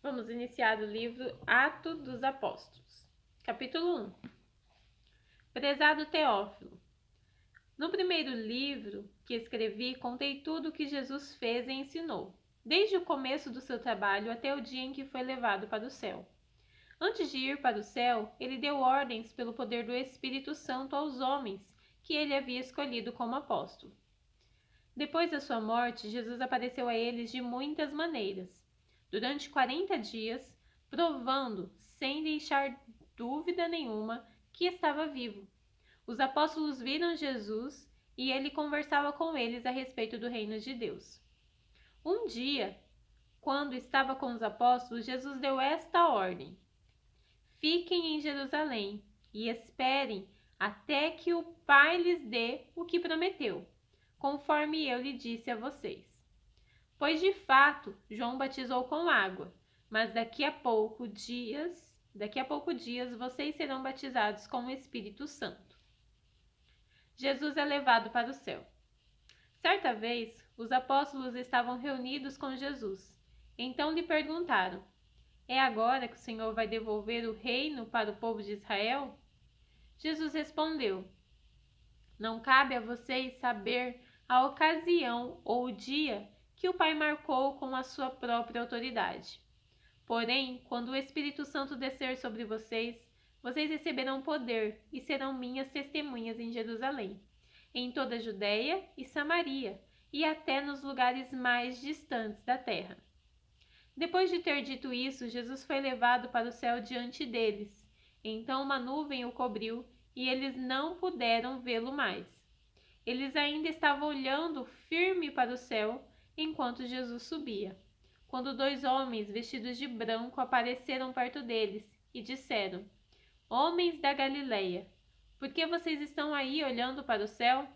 Vamos iniciar o livro Atos dos Apóstolos. Capítulo 1. Prezado Teófilo, no primeiro livro que escrevi, contei tudo o que Jesus fez e ensinou, desde o começo do seu trabalho até o dia em que foi levado para o céu. Antes de ir para o céu, ele deu ordens pelo poder do Espírito Santo aos homens que ele havia escolhido como apóstolo. Depois da sua morte, Jesus apareceu a eles de muitas maneiras, durante 40 dias, provando, sem deixar dúvida nenhuma, que estava vivo. Os apóstolos viram Jesus e ele conversava com eles a respeito do reino de Deus. Um dia, quando estava com os apóstolos, Jesus deu esta ordem: fiquem em Jerusalém e esperem até que o Pai lhes dê o que prometeu, conforme eu lhe disse a vocês. Pois de fato, João batizou com água, mas daqui a pouco dias vocês serão batizados com o Espírito Santo. Jesus é levado para o céu. Certa vez, os apóstolos estavam reunidos com Jesus. Então lhe perguntaram: é agora que o Senhor vai devolver o reino para o povo de Israel? Jesus respondeu: não cabe a vocês saber a ocasião ou o dia que o Pai marcou com a sua própria autoridade. Porém, quando o Espírito Santo descer sobre vocês, vocês receberão poder e serão minhas testemunhas em Jerusalém, em toda a Judéia e Samaria, e até nos lugares mais distantes da terra. Depois de ter dito isso, Jesus foi levado para o céu diante deles. Então uma nuvem o cobriu e eles não puderam vê-lo mais. Eles ainda estavam olhando firme para o céu enquanto Jesus subia, quando dois homens vestidos de branco apareceram perto deles e disseram: homens da Galileia, por que vocês estão aí olhando para o céu?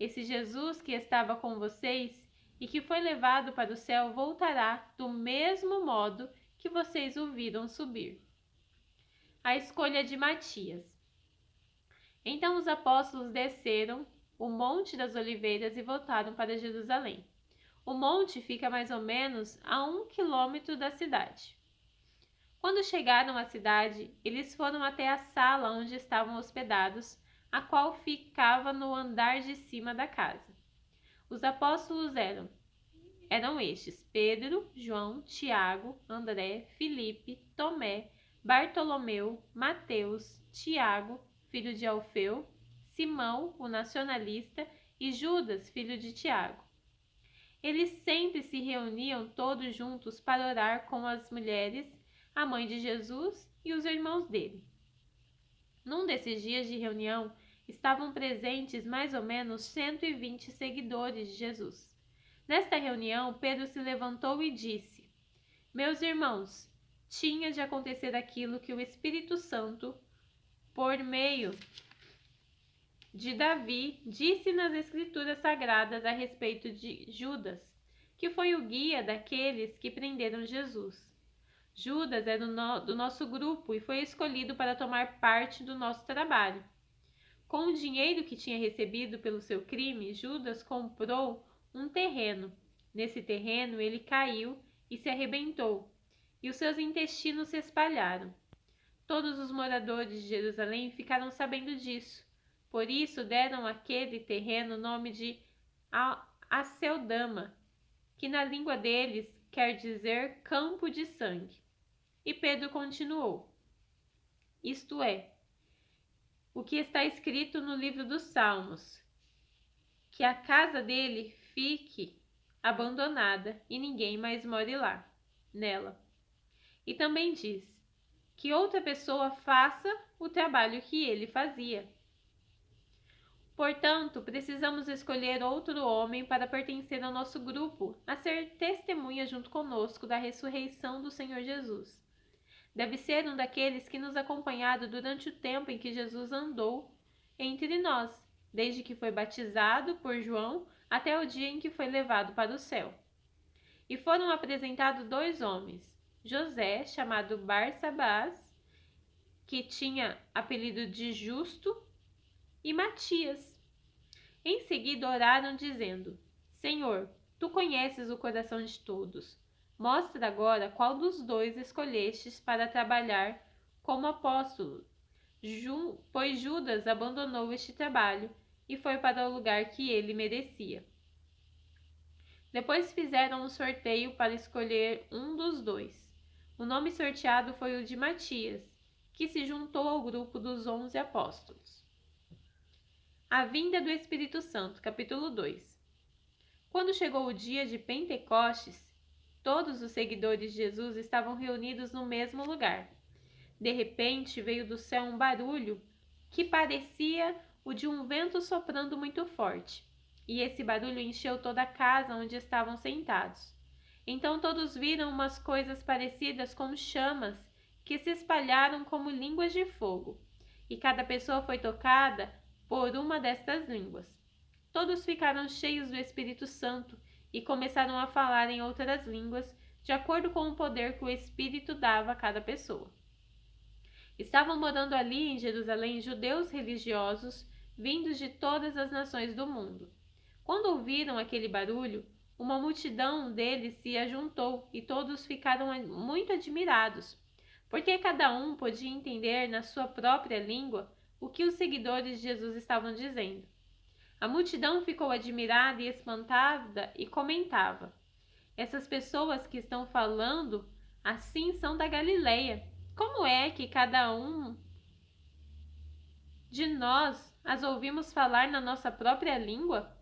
Esse Jesus que estava com vocês e que foi levado para o céu voltará do mesmo modo que vocês o viram subir. A escolha de Matias. Então os apóstolos desceram o Monte das Oliveiras e voltaram para Jerusalém. O monte fica mais ou menos a 1 quilômetro da cidade. Quando chegaram à cidade, eles foram até a sala onde estavam hospedados, a qual ficava no andar de cima da casa. Os apóstolos eram estes: Pedro, João, Tiago, André, Filipe, Tomé, Bartolomeu, Mateus, Tiago, filho de Alfeu, Simão, o nacionalista, e Judas, filho de Tiago. Eles sempre se reuniam todos juntos para orar com as mulheres, a mãe de Jesus e os irmãos dele. Num desses dias de reunião, estavam presentes mais ou menos 120 seguidores de Jesus. Nesta reunião, Pedro se levantou e disse: meus irmãos, tinha de acontecer aquilo que o Espírito Santo, por meio de Davi, disse nas Escrituras Sagradas a respeito de Judas, que foi o guia daqueles que prenderam Jesus. Judas é do nosso grupo e foi escolhido para tomar parte do nosso trabalho. Com o dinheiro que tinha recebido pelo seu crime, Judas comprou um terreno. Nesse terreno, ele caiu e se arrebentou, e os seus intestinos se espalharam. Todos os moradores de Jerusalém ficaram sabendo disso. Por isso deram àquele terreno o nome de Aceldama, que na língua deles quer dizer campo de sangue. E Pedro continuou: isto é, o que está escrito no livro dos Salmos, que a casa dele fique abandonada e ninguém mais more lá, nela. E também diz que outra pessoa faça o trabalho que ele fazia. Portanto, precisamos escolher outro homem para pertencer ao nosso grupo, a ser testemunha junto conosco da ressurreição do Senhor Jesus. Deve ser um daqueles que nos acompanharam durante o tempo em que Jesus andou entre nós, desde que foi batizado por João até o dia em que foi levado para o céu. E foram apresentados dois homens: José, chamado Barsabás, que tinha apelido de Justo, e Matias. Em seguida oraram dizendo: Senhor, tu conheces o coração de todos, Mostra agora qual dos dois escolhestes para trabalhar como apóstolo, pois Judas abandonou este trabalho e foi para o lugar que ele merecia. Depois fizeram um sorteio para escolher um dos dois. O nome sorteado foi o de Matias, que se juntou ao grupo dos 11 apóstolos. A vinda do Espírito Santo, capítulo 2. Quando chegou o dia de Pentecostes, todos os seguidores de Jesus estavam reunidos no mesmo lugar. De repente veio do céu um barulho que parecia o de um vento soprando muito forte. E esse barulho encheu toda a casa onde estavam sentados. Então todos viram umas coisas parecidas com chamas que se espalharam como línguas de fogo, e cada pessoa foi tocada por uma destas línguas. Todos ficaram cheios do Espírito Santo e começaram a falar em outras línguas, de acordo com o poder que o Espírito dava a cada pessoa. Estavam morando ali em Jerusalém judeus religiosos, vindos de todas as nações do mundo. Quando ouviram aquele barulho, uma multidão deles se ajuntou e todos ficaram muito admirados, porque cada um podia entender na sua própria língua o que os seguidores de Jesus estavam dizendo. A multidão ficou admirada e espantada e comentava: essas pessoas que estão falando assim são da Galileia. Como é que cada um de nós as ouvimos falar na nossa própria língua?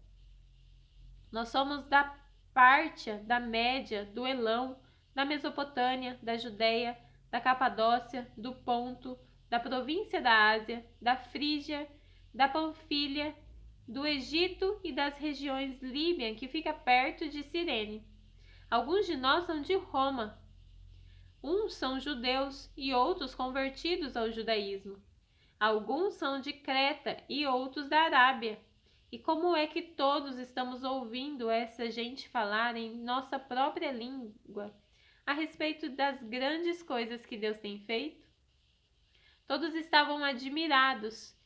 Nós somos da Pártia, da Média, do Elão, da Mesopotâmia, da Judéia, da Capadócia, do Ponto, da província da Ásia, da Frígia, da Panfilha, do Egito e das regiões Líbia, que fica perto de Cirene. Alguns de nós são de Roma. Uns são judeus e outros convertidos ao judaísmo. Alguns são de Creta e outros da Arábia. E como é que todos estamos ouvindo essa gente falar em nossa própria língua a respeito das grandes coisas que Deus tem feito? Todos estavam admirados,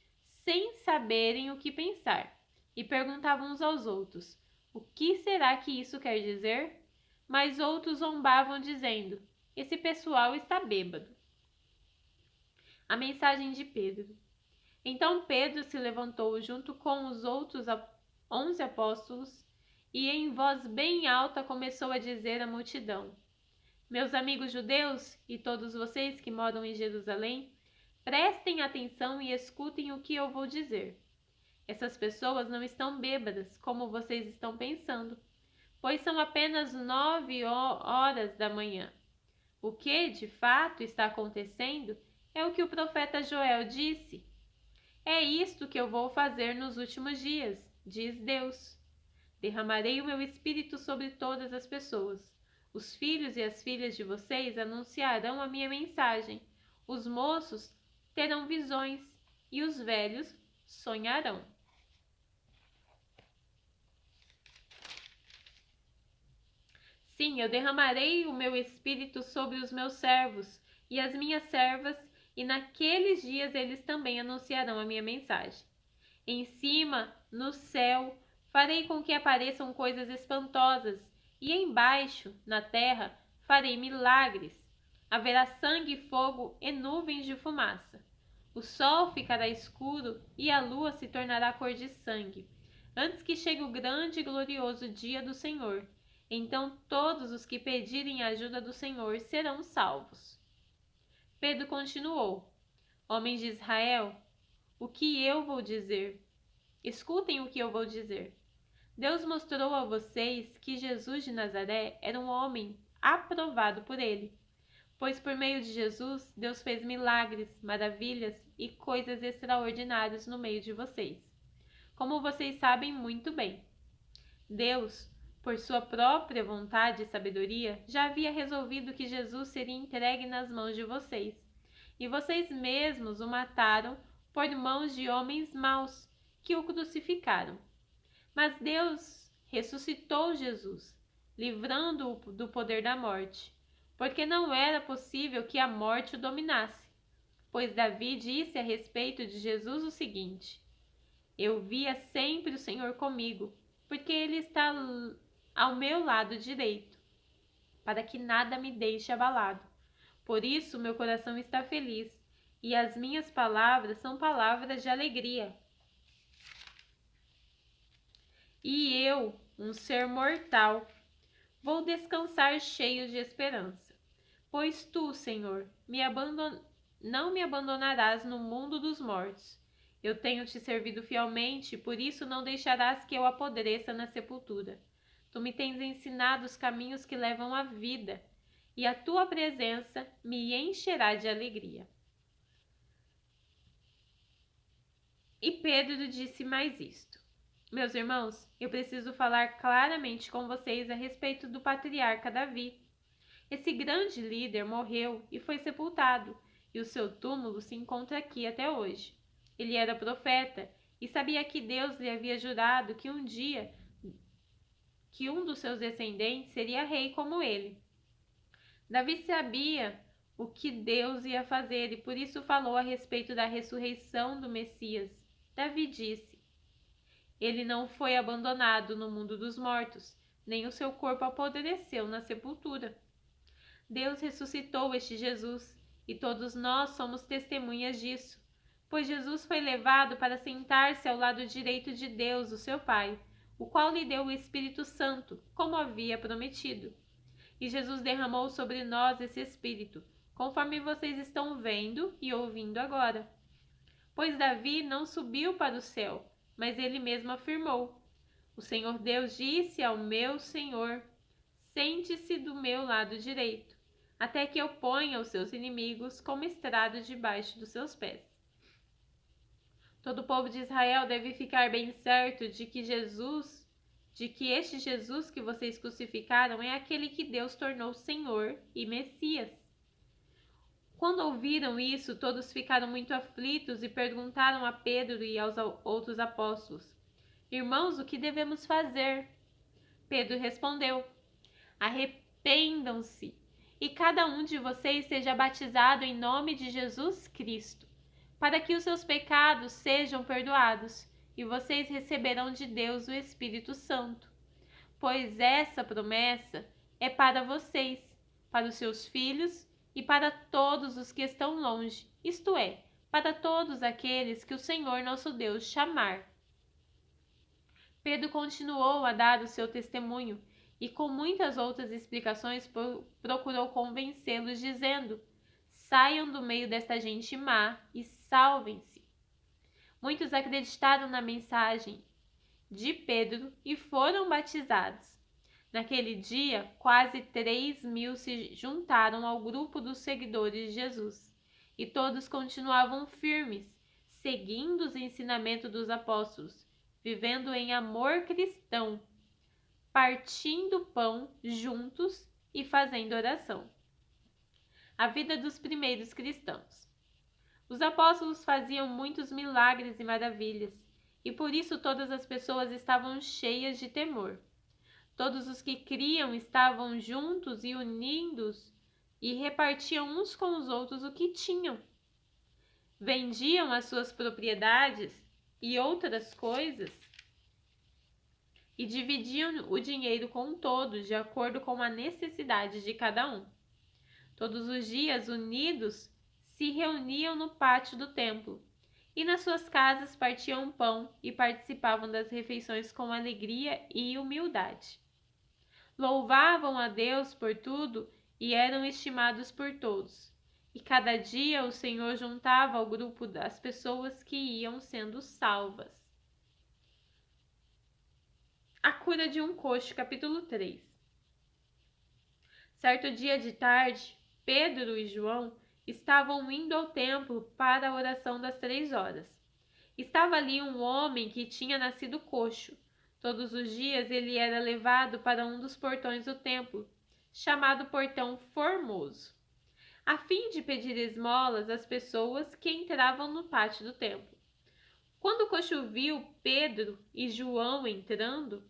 sem saberem o que pensar, e perguntavam uns aos outros: o que será que isso quer dizer? Mas outros zombavam, dizendo: esse pessoal está bêbado. A mensagem de Pedro. Então Pedro se levantou junto com os outros 11 apóstolos e em voz bem alta começou a dizer à multidão: meus amigos judeus e todos vocês que moram em Jerusalém, prestem atenção e escutem o que eu vou dizer. Essas pessoas não estão bêbadas, como vocês estão pensando, pois são apenas 9 horas da manhã. O que, de fato, está acontecendo é o que o profeta Joel disse. É isto que eu vou fazer nos últimos dias, diz Deus. Derramarei o meu espírito sobre todas as pessoas. Os filhos e as filhas de vocês anunciarão a minha mensagem. Os moços terão visões e os velhos sonharão. Sim, eu derramarei o meu espírito sobre os meus servos e as minhas servas, e naqueles dias eles também anunciarão a minha mensagem. Em cima, no céu, farei com que apareçam coisas espantosas, e embaixo, na terra, farei milagres. Haverá sangue e fogo e nuvens de fumaça. O sol ficará escuro e a lua se tornará cor de sangue, antes que chegue o grande e glorioso dia do Senhor. Então todos os que pedirem a ajuda do Senhor serão salvos. Pedro continuou: homens de Israel, o que eu vou dizer? Escutem o que eu vou dizer. Deus mostrou a vocês que Jesus de Nazaré era um homem aprovado por ele, pois por meio de Jesus Deus fez milagres, maravilhas e coisas extraordinárias no meio de vocês, como vocês sabem muito bem. Deus, por sua própria vontade e sabedoria, já havia resolvido que Jesus seria entregue nas mãos de vocês, e vocês mesmos o mataram por mãos de homens maus, que o crucificaram. Mas Deus ressuscitou Jesus, livrando-o do poder da morte, porque não era possível que a morte o dominasse. Pois Davi disse a respeito de Jesus o seguinte: eu via sempre o Senhor comigo, porque ele está ao meu lado direito. para que nada me deixe abalado. Por isso meu coração está feliz, e as minhas palavras são palavras de alegria. E eu, um ser mortal, vou descansar cheio de esperança. Pois tu, Senhor, não me abandonarás no mundo dos mortos. Eu tenho te servido fielmente, por isso não deixarás que eu apodreça na sepultura. Tu me tens ensinado os caminhos que levam à vida, e a tua presença me encherá de alegria. E Pedro disse mais isto: Meus irmãos, eu preciso falar claramente com vocês a respeito do patriarca Davi. Esse grande líder morreu e foi sepultado, e o seu túmulo se encontra aqui até hoje. Ele era profeta e sabia que Deus lhe havia jurado que um dia que um dos seus descendentes seria rei como ele. Davi sabia o que Deus ia fazer e por isso falou a respeito da ressurreição do Messias. Davi disse: Ele não foi abandonado no mundo dos mortos, nem o seu corpo apodreceu na sepultura. Deus ressuscitou este Jesus, e todos nós somos testemunhas disso, pois Jesus foi levado para sentar-se ao lado direito de Deus, o seu Pai, o qual lhe deu o Espírito Santo, como havia prometido. E Jesus derramou sobre nós esse Espírito, conforme vocês estão vendo e ouvindo agora. Pois Davi não subiu para o céu, mas ele mesmo afirmou: O Senhor Deus disse ao meu Senhor: Sente-se do meu lado direito, até que eu ponha os seus inimigos como estrado debaixo dos seus pés. Todo o povo de Israel deve ficar bem certo de que este Jesus que vocês crucificaram é aquele que Deus tornou Senhor e Messias. Quando ouviram isso, todos ficaram muito aflitos e perguntaram a Pedro e aos outros apóstolos: Irmãos, o que devemos fazer? Pedro respondeu: Arrependam-se, e cada um de vocês seja batizado em nome de Jesus Cristo, para que os seus pecados sejam perdoados, e vocês receberão de Deus o Espírito Santo. Pois essa promessa é para vocês, para os seus filhos e para todos os que estão longe, isto é, para todos aqueles que o Senhor nosso Deus chamar. Pedro continuou a dar o seu testemunho e, com muitas outras explicações, procurou convencê-los, dizendo: Saiam do meio desta gente má e salvem-se. Muitos acreditaram na mensagem de Pedro e foram batizados. Naquele dia, quase 3.000 se juntaram ao grupo dos seguidores de Jesus, e todos continuavam firmes, seguindo os ensinamentos dos apóstolos, vivendo em amor cristão, partindo pão juntos e fazendo oração. A vida dos primeiros cristãos. Os apóstolos faziam muitos milagres e maravilhas, e por isso todas as pessoas estavam cheias de temor. Todos os que criam estavam juntos e unidos e repartiam uns com os outros o que tinham. Vendiam as suas propriedades e outras coisas e dividiam o dinheiro com todos, de acordo com a necessidade de cada um. Todos os dias, unidos, se reuniam no pátio do templo, e nas suas casas partiam pão e participavam das refeições com alegria e humildade. Louvavam a Deus por tudo e eram estimados por todos. E cada dia o Senhor juntava ao grupo das pessoas que iam sendo salvas. A cura de um coxo, capítulo 3. Certo dia de tarde, Pedro e João estavam indo ao templo para a oração das 3 horas. Estava ali um homem que tinha nascido coxo. Todos os dias ele era levado para um dos portões do templo, chamado Portão Formoso, a fim de pedir esmolas às pessoas que entravam no pátio do templo. Quando o coxo viu Pedro e João entrando,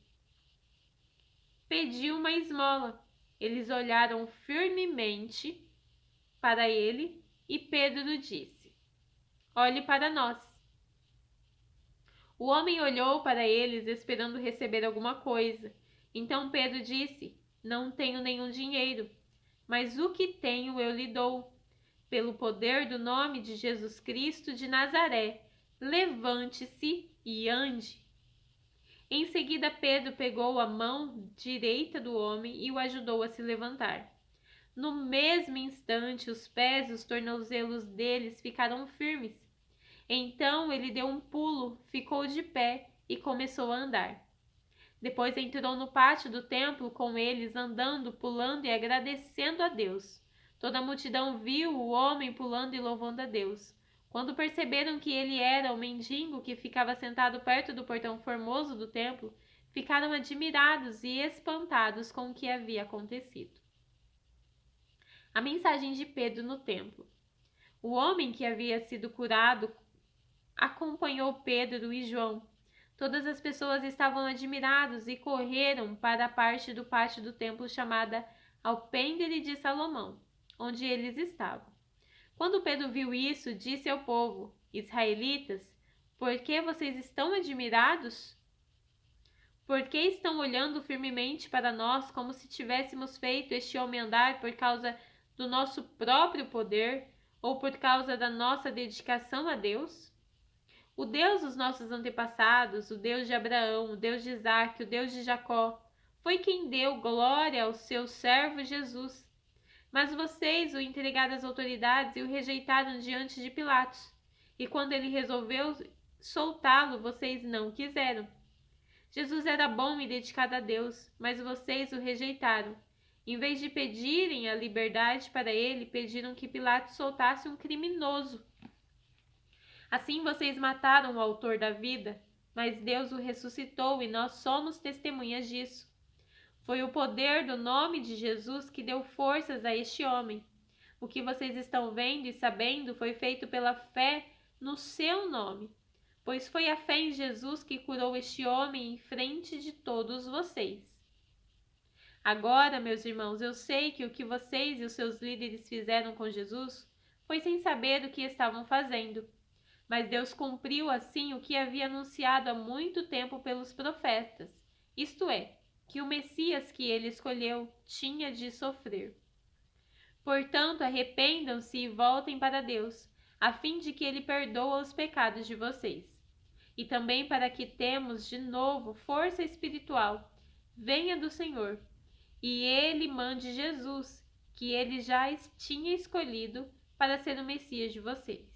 pediu uma esmola. Eles olharam firmemente para ele e Pedro disse: Olhe para nós. O homem olhou para eles esperando receber alguma coisa. Então Pedro disse: não tenho nenhum dinheiro, mas o que tenho eu lhe dou. Pelo poder do nome de Jesus Cristo de Nazaré, levante-se e ande." Em seguida, Pedro pegou a mão direita do homem e o ajudou a se levantar. No mesmo instante, os pés e os tornozelos deles ficaram firmes. Então ele deu um pulo, ficou de pé e começou a andar. Depois entrou no pátio do templo com eles, andando, pulando e agradecendo a Deus. Toda a multidão viu o homem pulando e louvando a Deus. Quando perceberam que ele era o mendigo que ficava sentado perto do portão formoso do templo, ficaram admirados e espantados com o que havia acontecido. A mensagem de Pedro no templo. O homem que havia sido curado acompanhou Pedro e João. Todas as pessoas estavam admirados e correram para a parte do pátio do templo chamada Alpendre de Salomão, onde eles estavam. Quando Pedro viu isso, disse ao povo: "Israelitas, por que vocês estão admirados? Por que estão olhando firmemente para nós como se tivéssemos feito este homem andar por causa do nosso próprio poder ou por causa da nossa dedicação a Deus? O Deus dos nossos antepassados, o Deus de Abraão, o Deus de Isaque, o Deus de Jacó, foi quem deu glória ao seu servo Jesus. Mas vocês o entregaram às autoridades e o rejeitaram diante de Pilatos. E quando ele resolveu soltá-lo, vocês não quiseram. Jesus era bom e dedicado a Deus, mas vocês o rejeitaram. Em vez de pedirem a liberdade para ele, pediram que Pilatos soltasse um criminoso. Assim vocês mataram o autor da vida, mas Deus o ressuscitou e nós somos testemunhas disso. Foi o poder do nome de Jesus que deu forças a este homem. O que vocês estão vendo e sabendo foi feito pela fé no seu nome, pois foi a fé em Jesus que curou este homem em frente de todos vocês. Agora, meus irmãos, eu sei que o que vocês e os seus líderes fizeram com Jesus foi sem saber o que estavam fazendo. Mas Deus cumpriu assim o que havia anunciado há muito tempo pelos profetas, isto é, que o Messias que ele escolheu tinha de sofrer. Portanto, arrependam-se e voltem para Deus, a fim de que ele perdoe os pecados de vocês. E também para que temos de novo força espiritual, venha do Senhor, e ele mande Jesus, que ele já tinha escolhido para ser o Messias de vocês.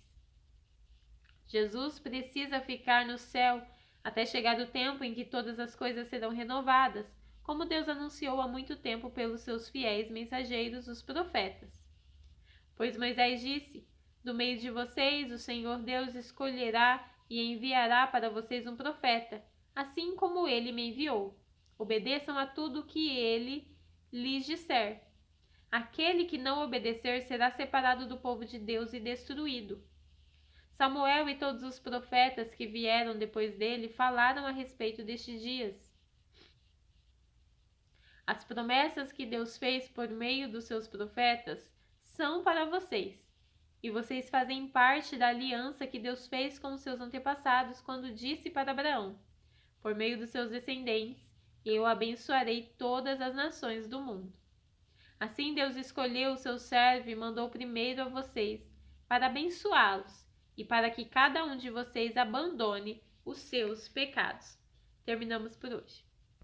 Jesus precisa ficar no céu até chegar o tempo em que todas as coisas serão renovadas, como Deus anunciou há muito tempo pelos seus fiéis mensageiros, os profetas. Pois Moisés disse: "Do meio de vocês, o Senhor Deus escolherá e enviará para vocês um profeta, assim como ele me enviou. Obedeçam a tudo o que ele lhes disser. Aquele que não obedecer será separado do povo de Deus e destruído." Samuel e todos os profetas que vieram depois dele falaram a respeito destes dias. As promessas que Deus fez por meio dos seus profetas são para vocês, e vocês fazem parte da aliança que Deus fez com os seus antepassados quando disse para Abraão: "Por meio dos seus descendentes, eu abençoarei todas as nações do mundo." Assim Deus escolheu o seu servo e mandou primeiro a vocês para abençoá-los e para que cada um de vocês abandone os seus pecados. Terminamos por hoje.